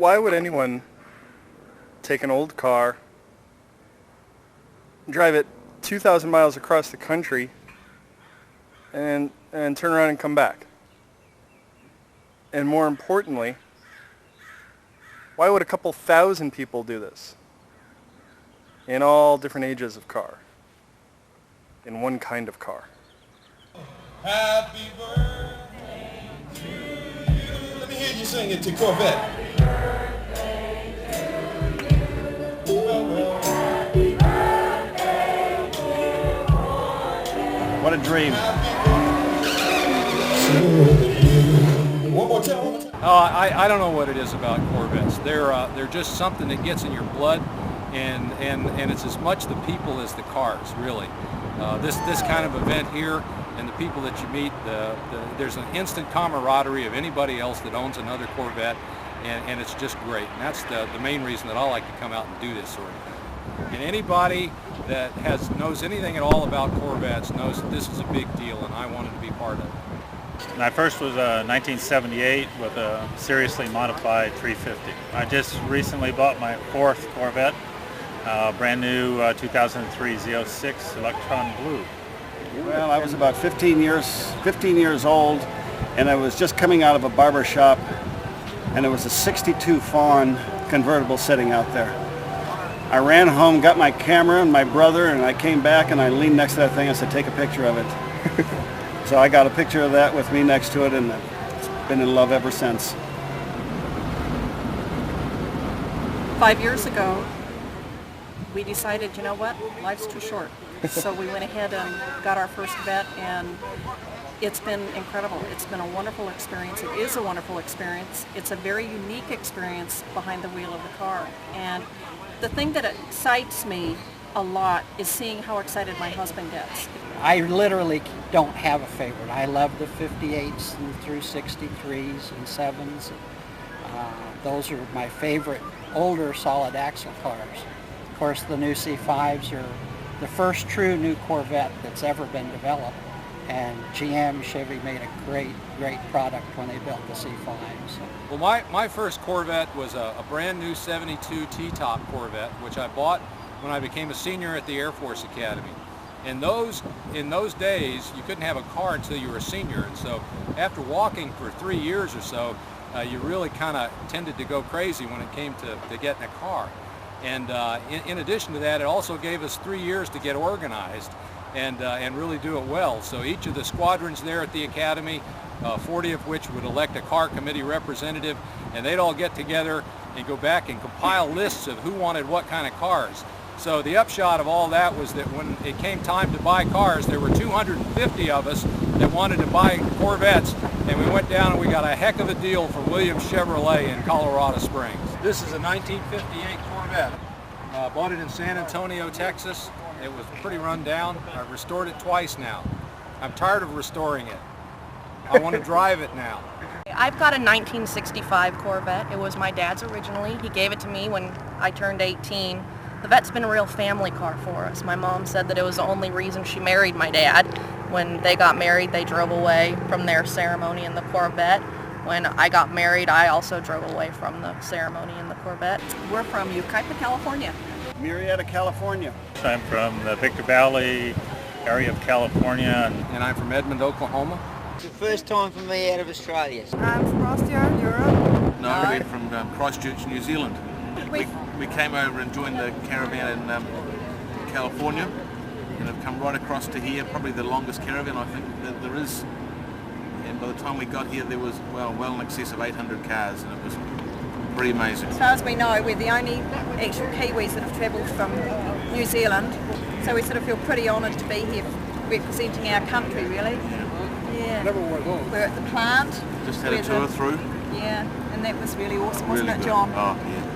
Why would anyone take an old car, drive it 2,000 miles across the country, and turn around and come back? And more importantly, why would a couple thousand people do this in all different ages of car, in one kind of car? Happy birthday to you. Let me hear you sing it to Corvette. What a dream. One more time. I don't know what it is about Corvettes. They're just something that gets in your blood, and it's as much the people as the cars, really. This kind of event here, and the people that you meet, there's an instant camaraderie of anybody else that owns another Corvette, and it's just great. And that's the main reason that I like to come out and do this sort of thing. And anybody that knows anything at all about Corvettes knows that this is a big deal, and I wanted to be part of it. My first was 1978 with a seriously modified 350. I just recently bought my fourth Corvette, brand new 2003 Z06 Electron Blue. Well, I was about 15 years old, and I was just coming out of a barber shop, and there was a 62 Fawn convertible sitting out there. I ran home, got my camera and my brother, and I came back and I leaned next to that thing and said, take a picture of it. So I got a picture of that with me next to it, and it's been in love ever since. 5 years ago, we decided, you know what, life's too short. So we went ahead and got our first vet, and it's been incredible. It's been a wonderful experience. It is a wonderful experience. It's a very unique experience behind the wheel of the car. And the thing that excites me a lot is seeing how excited my husband gets. I literally don't have a favorite. I love the 58s and through 63s and 7s. Those are my favorite older solid axle cars. Of course, the new C5s are the first true new Corvette that's ever been developed. And GM, Chevy made a great product when they built the C5s. Well, my first Corvette was a brand new 72 T-top Corvette, which I bought when I became a senior at the Air Force Academy. In those days, you couldn't have a car until you were a senior, and so after walking for 3 years or so, you really kind of tended to go crazy when it came to getting a car. And in addition to that, it also gave us 3 years to get organized and really do it well. So each of the squadrons there at the Academy, 40 of which would elect a car committee representative, and they'd all get together and go back and compile lists of who wanted what kind of cars. So the upshot of all that was that when it came time to buy cars, there were 250 of us that wanted to buy Corvettes, and we went down and we got a heck of a deal from Williams Chevrolet in Colorado Springs. This is a 1958 Corvette. Bought it in San Antonio, Texas. It was pretty run down. I've restored it twice now. I'm tired of restoring it. I want to drive it now. I've got a 1965 Corvette. It was my dad's originally. He gave it to me when I turned 18. The Vette's been a real family car for us. My mom said that it was the only reason she married my dad. When they got married, they drove away from their ceremony in the Corvette. When I got married, I also drove away from the ceremony in the Corvette. We're from Yucaipa, California. Murrieta, California. I'm from the Victor Valley area of California. And I'm from Edmond, Oklahoma. It's the first time for me out of Australia. I'm from Austria, Europe. No, we're from Christchurch, New Zealand. We came over and joined the caravan in California, and have come right across to here, probably the longest caravan I think that there is. And by the time we got here, there was well in excess of 800 cars, and it was pretty amazing. As far as we know, we're the only actual Kiwis that have travelled from New Zealand, so we sort of feel pretty honoured to be here representing our country, really. Yeah. Never wore those. We're at the plant. Just had a tour through. Yeah, and that was really awesome, wasn't Really it, good. John? Oh, yeah.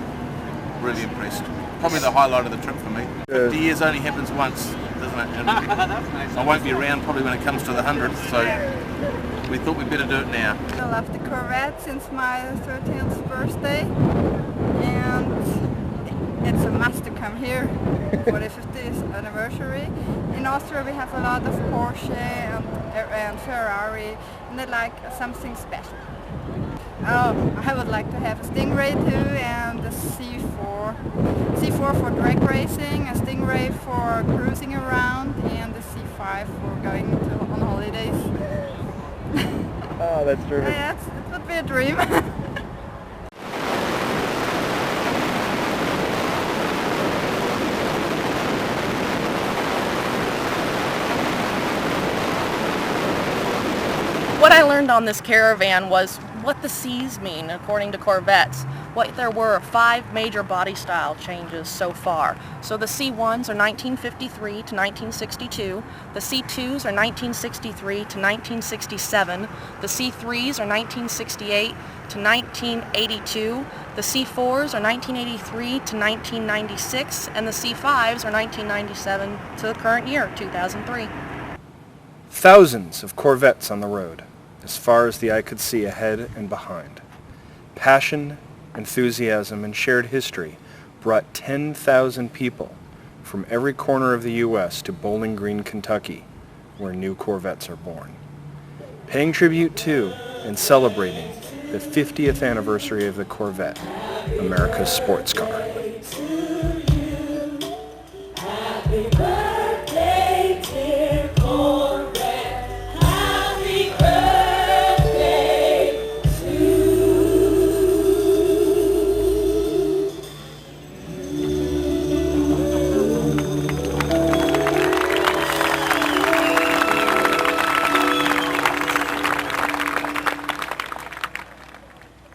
Really impressed. Probably the highlight of the trip for me. 50 years only happens once, doesn't it? And I won't be around probably when it comes to the 100th, so we thought we'd better do it now. I love the Corvette since my 13th birthday, and it's a must to come here for the 50th anniversary. In Austria we have a lot of Porsche and Ferrari, and they like something special. I would like to have a Stingray too, and the C4 for drag racing, a Stingray for cruising around, and the C5 for going on holidays. Oh, that's terrific. Yeah, it would be a dream. What I learned on this Caravan was what the C's mean according to Corvettes. There were 5 major body style changes so far. So the C1s are 1953 to 1962, the C2s are 1963 to 1967, the C3s are 1968 to 1982, the C4s are 1983 to 1996, and the C5s are 1997 to the current year, 2003. Thousands of Corvettes on the road, as far as the eye could see ahead and behind. Passion, enthusiasm, and shared history brought 10,000 people from every corner of the U.S. to Bowling Green, Kentucky, where new Corvettes are born. Paying tribute to and celebrating the 50th anniversary of the Corvette, America's sports car.